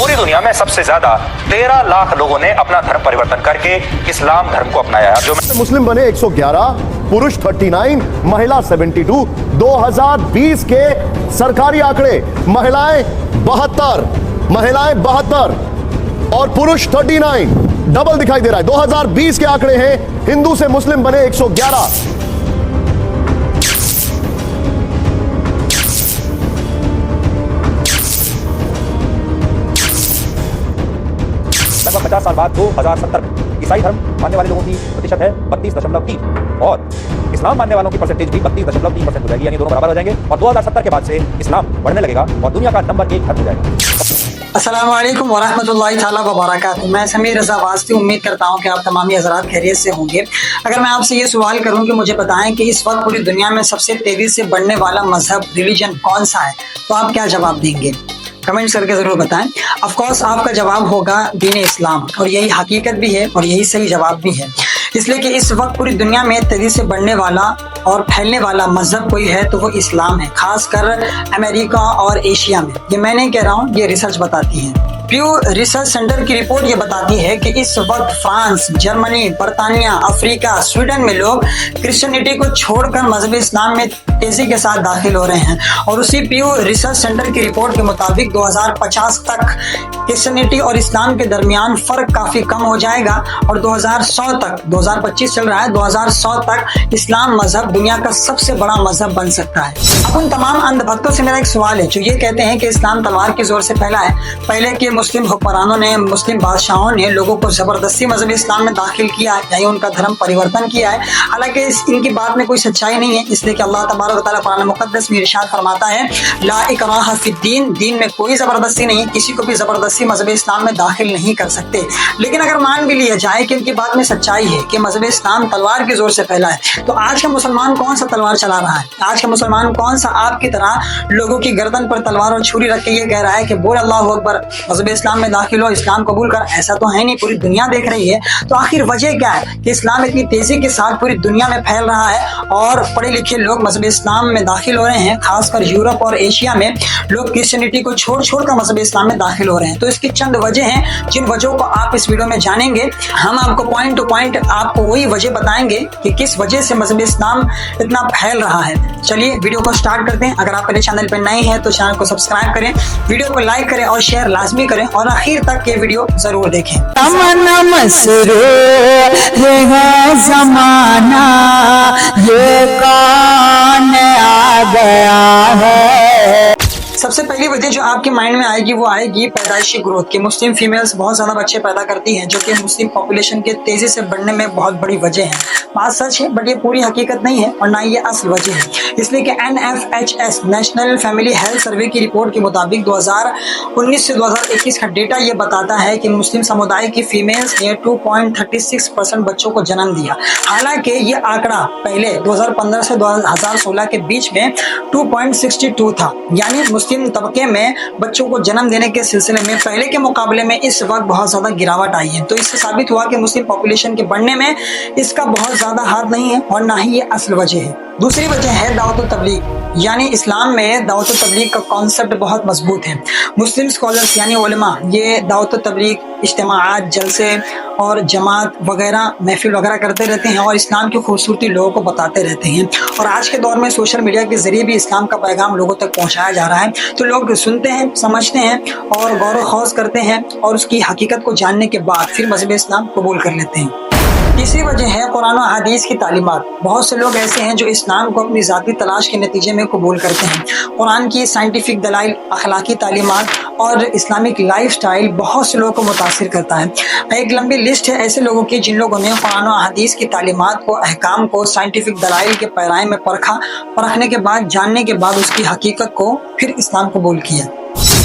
पूरी दुनिया में सबसे ज्यादा 13 लाख लोगों ने अपना धर्म परिवर्तन करके इस्लाम धर्म को अपनाया। जो मुस्लिम बने 111, पुरुष 39, महिला 72। 2020 के सरकारी आंकड़े महिलाएं 72 और पुरुष 39, डबल दिखाई दे रहा है। 2020 के आंकड़े हैं, हिंदू से मुस्लिम बने 111। लगभग 50 साल बाद 2070 में ईसाई धर्म मानने वाले लोगों की प्रतिशत है 32.3 और इस्लाम मानने वालों की परसेंटेज भी 32.3% हो जाएगी, यानी दोनों बराबर हो जाएंगे। और 2070 के बाद से इस्लाम बढ़ने लगेगा और दुनिया का नंबर 1 धर्म हो जाएगा। अस्सलामु अलैकुम वरहमतुल्लाहि ताला व बरकातहू। मैं समीर रज़ा वास्ती उम्मीद करता हूँ कि आप तमामी हज़रात खैरियत से होंगे। अगर मैं आपसे ये सवाल करूँ कि मुझे बताएं कि इस वक्त पूरी दुनिया में सबसे तेज़ी से बढ़ने वाला मजहब रिलीजन कौन सा है, तो आप क्या जवाब देंगे? कमेंट्स करके ज़रूर बताएं। ऑफ कोर्स आपका जवाब होगा दीन इस्लाम, और यही हकीकत भी है और यही सही जवाब भी है। इसलिए कि इस वक्त पूरी दुनिया में तेज़ी से बढ़ने वाला और फैलने वाला मजहब कोई है तो वो इस्लाम है, खासकर अमेरिका और एशिया में। ये मैं नहीं कह रहा हूँ, ये रिसर्च बताती है। प्यू रिसर्च सेंटर की रिपोर्ट ये बताती है कि इस वक्त फ्रांस, जर्मनी, बरतानिया, अफ्रीका, स्वीडन में लोग क्रिश्चियनिटी को छोड़कर मजहब इस्लाम में तेजी के साथ दाखिल हो रहे हैं। और उसी प्यू रिसर्च सेंटर की रिपोर्ट के मुताबिक 2050 तक क्रिश्चियनिटी और इस्लाम के दरमियान फर्क काफी कम हो जाएगा और 2100 तक, 2025 चल रहा है, 2100 तक इस्लाम मजहब दुनिया का सबसे बड़ा मजहब बन सकता है। अब उन तमाम अंधभक्तों से मेरा एक सवाल है जो ये कहते हैं कि इस्लाम तलवार की जोर से फैला है। पहले के मुस्लिम हुक्मरानों ने, मुस्लिम बादशाहों ने लोगों को जबरदस्ती मजहब इस्लाम में दाखिल किया है, यानी उनका धर्म परिवर्तन किया है। हालांकि इनकी बात में कोई सच्चाई नहीं है, इसलिए कि अल्लाह तबारक व तआला कुरान मुक़द्दस में इरशाद फरमाता है, ला इकराह फिद्दीन, दीन में कोई जबरदस्ती नहीं, किसी को भी जबरदस्ती मजहब इस्लाम में दाखिल नहीं कर सकते। लेकिन अगर मान भी लिया जाए कि इनकी बात में सच्चाई है कि मजहब इस्लाम तलवार की जोर से फैला है, तो आज का मुसलमान कौन सा तलवार चला रहा है? आज का मुसलमान कौन सा आपकी तरह लोगों की गर्दन पर तलवार और छुरी रख के ये कह रहा है कि बोल अल्लाहु अकबर, मजहब इस्लाम में दाखिल हो, इस्लाम कबूल कर? ऐसा तो है नहीं, पूरी दुनिया देख रही है। तो आखिर वजह क्या है कि इस्लाम इतनी तेजी के साथ पूरी दुनिया में फैल रहा है और पढ़े लिखे लोग मजहब इस्लाम में दाखिल हो रहे हैं? खासकर यूरोप और एशिया में लोग क्रिश्चियनिटी को छोड़ कर मजहब इस्लाम में दाखिल हो रहे हैं। तो इसकी चंद वजह हैं, जिन वजहों को आप इस वीडियो में जानेंगे। हम आपको पॉइंट टू पॉइंट आपको वही वजह बताएंगे कि किस वजह से मजहब इस्लाम इतना फैल रहा है। चलिए वीडियो को स्टार्ट करते हैं। अगर आप मेरे चैनल पर नए हैं तो चैनल को सब्सक्राइब करें, वीडियो को लाइक करें और शेयर लाजमी करें और आखिर तक ये वीडियो जरूर देखें। जमाना ये कौन आ गया है। सबसे पहली वजह जो आपके माइंड में आएगी वो आएगी पैदाइशी ग्रोथ की। मुस्लिम फीमेल्स बहुत ज़्यादा बच्चे पैदा करती हैं, जो कि मुस्लिम पॉपुलेशन के तेज़ी से बढ़ने में बहुत बड़ी वजह है। बात सच है, बट ये पूरी हकीकत नहीं है और ना ये असल वजह है। इसलिए कि NFHS national family health survey की रिपोर्ट के मुताबिक 2019 से 2021 का डेटा ये बताता है कि मुस्लिम समुदाय की फीमेल्स ने 2.36% बच्चों को जन्म दिया। हालांकि ये आंकड़ा पहले 2015 से 2016 के बीच में 2.62 था, यानी मुस्लिम तबके में बच्चों को जन्म देने के सिलसिले में पहले के मुकाबले में इस वक्त बहुत ज़्यादा गिरावट आई है। तो इससे साबित हुआ कि मुस्लिम पॉपुलेशन के बढ़ने में इसका बहुत ज़्यादा हाथ नहीं है और ना ही ये असल वजह है। दूसरी वजह है दावत तबलीग, यानी इस्लाम में दावत तबलीग का कॉन्सेप्ट बहुत मजबूत है। मुस्लिम स्कॉलर्स यानी उलमा ये दावत तबलीग, इज्तिमाआत, जलसे और जमात वगैरह, महफिल वगैरह करते रहते हैं और इस्लाम की खूबसूरती लोगों को बताते रहते हैं। और आज के दौर में सोशल मीडिया के जरिए भी इस्लाम का पैगाम लोगों तक पहुंचाया जा रहा है, तो लोग सुनते हैं, समझते हैं और गौर खौज करते हैं और उसकी हकीकत को जानने के बाद फिर मजहब इस्लाम कबूल कर लेते हैं। तीसरी वजह है कुरान और हदीस की तालीमात। बहुत से लोग ऐसे हैं जो इस्लाम को अपनी ज़ाती तलाश के नतीजे में कबूल करते हैं। कुरान की साइंटिफिक दलाइल, अखलाकी तालीमात और इस्लामिक लाइफ स्टाइल बहुत से लोगों को मुतासिर करता है। एक लंबी लिस्ट है ऐसे लोगों की जिन लोगों ने कुरान और हदीस की तालीमात को, अहकाम को साइंटिफिक दलाइल के पैराए में परखने के बाद, जानने के बाद उसकी हकीकत को फिर इस्लाम कबूल किया।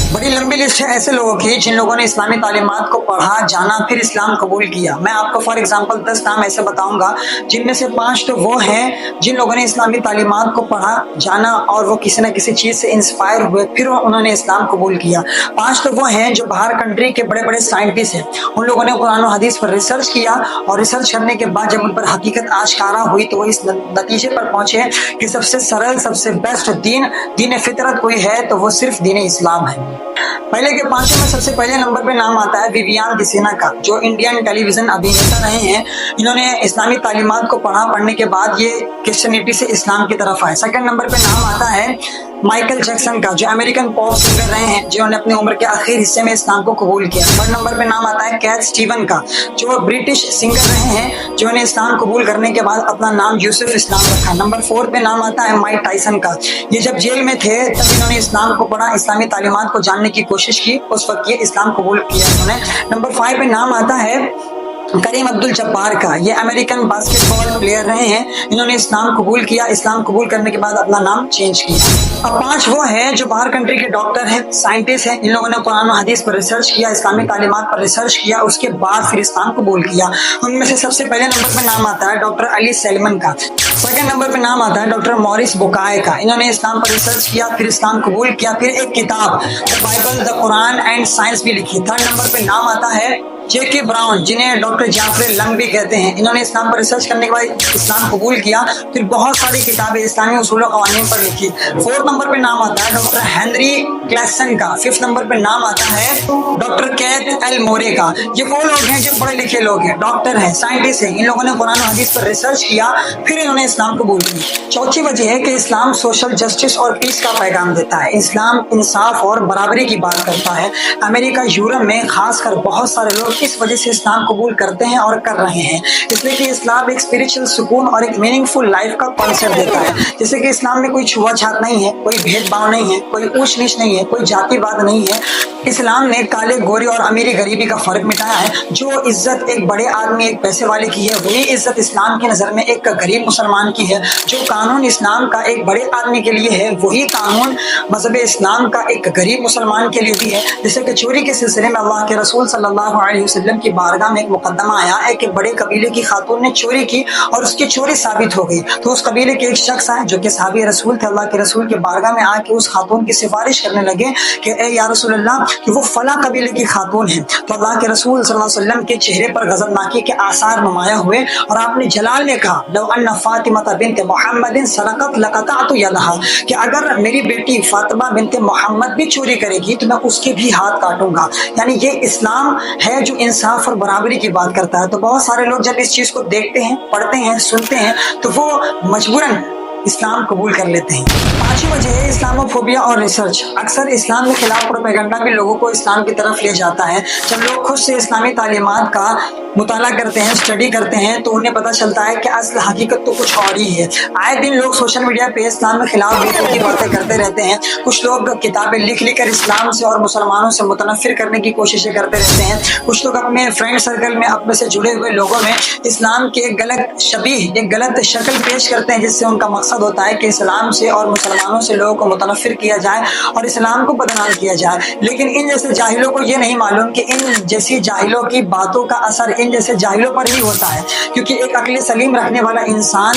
बड़ी लंबी लिस्ट है ऐसे लोगों की जिन लोगों ने इस्लामी तालीमात को पढ़ा, जाना, फिर इस्लाम कबूल किया। मैं आपको फॉर एग्जांपल 10 नाम ऐसे बताऊंगा, जिनमें से 5 तो वो हैं जिन लोगों ने इस्लामी तालीमात को पढ़ा, जाना और वो किसी न किसी चीज़ से इंस्पायर हुए, फिर उन्होंने इस्लाम कबूल किया। 5 तो वो हैं जो बाहर कंट्री के बड़े बड़े साइंटिस्ट हैं, उन लोगों ने कुरान और हदीस पर रिसर्च किया और रिसर्च करने के बाद जब उन पर हकीकत आश्कारा हुई तो वो इस नतीजे पर पहुंचे कि सबसे सरल, सबसे बेस्ट दीन फितरत कोई है तो वो सिर्फ दीन इस्लाम है। पहले के 5 में सबसे पहले नंबर पे नाम आता है विवियान डिसेना का, जो इंडियन टेलीविजन अभिनेता रहे हैं। इन्होंने इस्लामी तालीमात को पढ़ने के बाद ये क्रिश्चियनिटी से इस्लाम की तरफ आए। सेकंड नंबर पे नाम आता है माइकल जैक्सन का, जो अमेरिकन पॉप सिंगर रहे हैं, जिन्होंने अपने उम्र के आखिरी हिस्से में इस्लाम को कबूल किया। थर्ड नंबर पे नाम आता है कैट स्टीवन का, जो ब्रिटिश सिंगर रहे हैं, जिन्होंने इस्लाम कबूल करने के बाद अपना नाम यूसुफ इस्लाम रखा। नंबर 4 पे नाम आता है माइक टाइसन का। ये जब जेल में थे तब इन्होंने इस्लाम को पढ़ा, इस्लामी तालीमात को जानने की कोशिश की, उस वक्त ये इस्लाम कबूल किया इन्होंने। नंबर 5 पे नाम आता है करीम अब्दुल जब्बार का। ये अमेरिकन बास्केटबॉल प्लेयर रहे हैं, इन्होंने इस्लाम कबूल किया, इस्लाम कबूल करने के बाद अपना नाम चेंज किया। अब 5 वो हैं जो बाहर कंट्री के डॉक्टर हैं, साइंटिस्ट हैं, इन लोगों ने कुरान और हदीस पर रिसर्च किया, इस्लामी तालीमात पर रिसर्च किया, उसके बाद फिर इस्लाम कबूल किया। उनमें से सबसे पहले नंबर पर नाम आता है डॉक्टर अली सैलमन का। सेकंड नंबर पर नाम आता है डॉक्टर मॉरिस बुकाय का। इन्होंने इस्लाम पर रिसर्च किया, फिर इस्लाम कबूल किया, फिर एक किताब the Bible, the Quran and science भी लिखी। थर्ड नंबर पर नाम आता है जेके ब्राउन, जिन्हें डॉक्टर जाफर लंग भी कहते हैं। इन्होंने इस्लाम पर रिसर्च करने के बाद इस्लाम कबूल किया, फिर बहुत सारी किताबें इस्लामी उसूल और क़वानीन पर लिखी। फोर्थ नंबर पे नाम आता है डॉक्टर हेनरी क्लैसन का। फिफ्थ नंबर पे नाम आता है डॉक्टर कैथ एल मोरे का। ये वो लोग हैं जो पढ़े लिखे लोग हैं, डॉक्टर हैं, साइंटिस्ट हैं, इन लोगों ने कुरान और हदीस पर रिसर्च किया, फिर इन्होंने इस्लाम कबूल की। चौथी वजह है कि इस्लाम सोशल जस्टिस और पीस का पैगाम देता है। इस्लाम इंसाफ और बराबरी की बात करता है। अमेरिका, यूरोप में खासकर बहुत सारे लोग इस वजह से इस्लाम कबूल करते हैं और कर रहे हैं, इसलिए कि इस्लाम एक स्पिरिचुअल सुकून और एक मीनिंगफुल लाइफ का कॉन्सेप्ट देता है। जैसे कि इस्लाम में कोई छुआछात नहीं है, कोई भेदभाव नहीं है, कोई ऊंच नीच नहीं है, कोई जातिवाद नहीं है। इस्लाम ने काले गोरे और अमीरी गरीबी का फर्क मिटाया है। जो इज्जत एक बड़े आदमी, एक पैसे वाले की है, वही इज्जत इस्लाम की नजर में एक गरीब मुसलमान की है। जो कानून इस्लाम का एक बड़े आदमी के लिए है, वही कानून मजहब इस्लाम का एक गरीब मुसलमान के लिए भी है। जैसे कि चोरी के सिलसिले में अल्लाह के रसूल सल्लल्लाहु अलैहि वसल्लम की बारगाह में एक मुकदमा आया है कि बड़े कबीले की खातून ने चोरी की और उसकी चोरी साबित हो गई। तो उस कबीले के एक शख्स आए जो कि सहाबी रसूल थे, अल्लाह के रसूल के बारगाह में आके उस खातून की सिफारिश करने लगे कि ए या रसूल अल्लाह, कि वो फला कबीले की खातून है। तो अल्लाह के रसूल सल्लल्लाहु अलैहि वसल्लम के चेहरे पर गज़बनाकी के आसार नुमाया हुए और आपने जलाल में कहा, लौ अन्ना फातिमा बिन्त मुहम्मदिन सरकत लक़तअतु यदहा, कि अगर मेरी बेटी फातिमा बिन्त मोहम्मद भी चोरी करेगी तो मैं उसके भी हाथ काटूंगा। यानी ये इस्लाम है जो इंसाफ और बराबरी की बात करता है। तो बहुत सारे लोग जब इस चीज को देखते हैं, पढ़ते हैं, सुनते हैं, तो वो मजबूरन इस्लाम कबूल कर लेते हैं। पांचवी वजह है इस्लामोफोबिया और रिसर्च। अक्सर इस्लाम के खिलाफ प्रोपेगेंडा भी लोगों को इस्लाम की तरफ ले जाता है। जब लोग खुद से इस्लामी तालीमात का मुताला करते हैं, स्टडी करते हैं, तो उन्हें पता चलता है कि असल हकीकत तो कुछ और ही है। आए दिन लोग सोशल मीडिया पे इस्लाम के खिलाफ बेतुकी की बातें करते रहते हैं। कुछ लोग किताबें लिख कर इस्लाम से और मुसलमानों से मुतनफिर करने की कोशिशें करते रहते हैं। कुछ लोग अपने फ्रेंड सर्कल में अपने से जुड़े हुए लोगों में इस्लाम की एक गलत शबीह, एक गलत शक्ल पेश करते हैं, जिससे उनका मकसद होता है कि इस्लाम से और मुसलमानों से लोगों को मुतनफिर किया जाए और इस्लाम को बदनाम किया जाए। लेकिन इन जैसे जाहिलों को ये नहीं मालूम कि इन जैसी जाहिलों की बातों का असर इन जैसे जाहिलों पर ही होता है। क्योंकि एक अक्ल सलीम रखने वाला इंसान,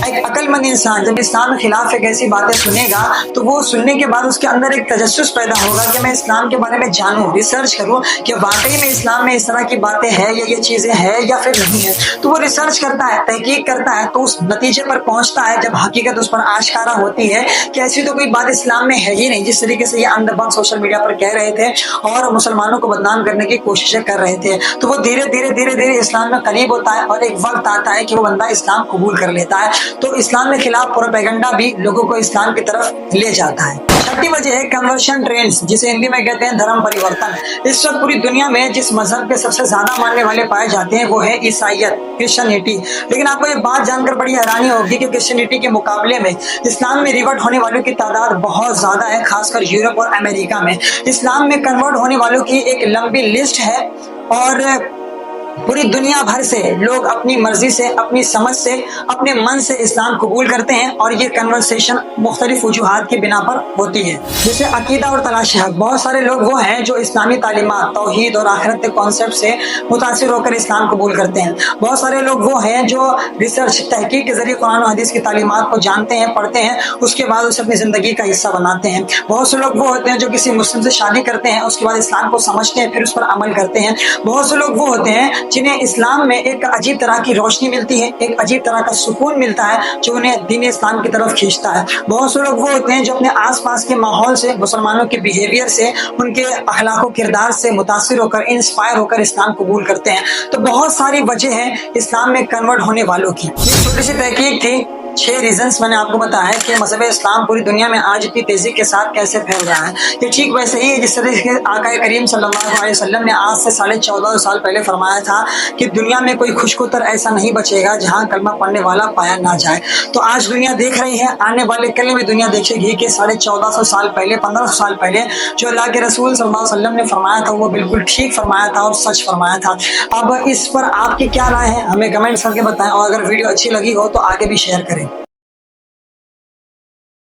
एक अक्लमंद इंसान जब इस्लाम के खिलाफ एक ऐसी बातें सुनेगा तो वो सुनने के बाद उसके अंदर एक तजस्सुस पैदा होगा कि मैं इस्लाम के बारे में जानूं, रिसर्च करूं कि वाकई में इस्लाम में इस तरह की बातें हैं या ये चीजें हैं या फिर नहीं है। तो वो रिसर्च करता है, तहकीक करता है, तो उस नतीजे पर पहुंचता है जब हकीकत उस पर आश्कारा होती है कि ऐसी तो कोई बात इस्लाम में है ही नहीं। जिस तरीके से ये अंधभक्त सोशल मीडिया पर कह रहे थे और मुसलमानों को बदनाम करने की कोशिशें कर रहे थे, तो वो धीरे धीरे इस्लाम में करीब होता है और एक वक्त आता है कि वो बंदा इस्लाम कबूल कर लेता है। तो इस्लाम के खिलाफ प्रोपेगेंडा भी लोगों को इस्लाम की तरफ ले जाता है। छठी वजह है कन्वर्शन ट्रेंड्स, जिसे हिंदी में कहते हैं धर्म परिवर्तन। इस वक्त पूरी दुनिया में जिस मजहब के सबसे ज्यादा मानने वाले पाए जाते हैं वो है ईसाइयत, क्रिश्चियनिटी। लेकिन आपको ये बात जानकर बड़ी हैरानी होगी कि क्रिश्चियनिटी के मुकाबले में इस्लाम में रिवर्ट होने वालों की तादाद बहुत ज्यादा है, खासकर यूरोप और अमेरिका में। इस्लाम में कन्वर्ट होने वालों की एक लंबी लिस्ट है और पूरी दुनिया भर से लोग अपनी मर्जी से, अपनी समझ से, अपने मन से इस्लाम कबूल करते हैं और ये कन्वर्सेशन मुख्तलिफ वजूहात की बिना पर होती है। जैसे अकीदा और तलाश हक, बहुत सारे लोग वो हैं जो इस्लामी तालीमात, तौहीद और आखिरत के कॉन्सेप्ट से मुतासिर होकर इस्लाम कबूल करते हैं। बहुत सारे लोग वो हैं जो रिसर्च, तहकीक के जरिए कुरान और हदीस की तालीमात को जानते हैं, पढ़ते हैं, उसके बाद उसे अपनी जिंदगी का हिस्सा बनाते हैं। बहुत से लोग वो होते हैं जो किसी मुस्लिम से शादी करते हैं, उसके बाद इस्लाम को समझते हैं, फिर उस पर अमल करते हैं। बहुत से लोग वो होते हैं जिन्हें इस्लाम में एक अजीब तरह की रोशनी मिलती है, एक अजीब तरह का सुकून मिलता है जो उन्हें दीन इस्लाम की तरफ खींचता है। बहुत से लोग वो होते हैं जो अपने आसपास के माहौल से, मुसलमानों के बिहेवियर से, उनके अखलाक किरदार से मुतासिर होकर, इंस्पायर होकर इस्लाम कबूल करते हैं। तो बहुत सारी वजह है इस्लाम में कन्वर्ट होने वालों की। ये छोटी सी तहकीक थी, 6 रीजंस मैंने आपको बताया कि मज़हब इस्लाम पूरी दुनिया में आज इतनी तेजी के साथ कैसे फैल रहा है। ये ठीक वैसे ही है जिस तरह से आका करीम सल्लल्लाहु अलैहि वसल्लम ने आज से 14.5 साल पहले फरमाया था कि दुनिया में कोई खुशकुतर ऐसा नहीं बचेगा जहां कलमा पढ़ने वाला पाया ना जाए। तो आज दुनिया देख रही है, आने वाले कल में दुनिया देखेगी कि 1450 साल पहले, 1500 साल पहले जो अल्लाह के रसूल सल्लल्लाहु अलैहि वसल्लम ने फरमाया था वो बिल्कुल ठीक फरमाया था और सच फरमाया था। अब इस पर आपकी क्या राय है हमें कमेंट्स करके बताएं, और अगर वीडियो अच्छी लगी हो तो आगे भी शेयर करें।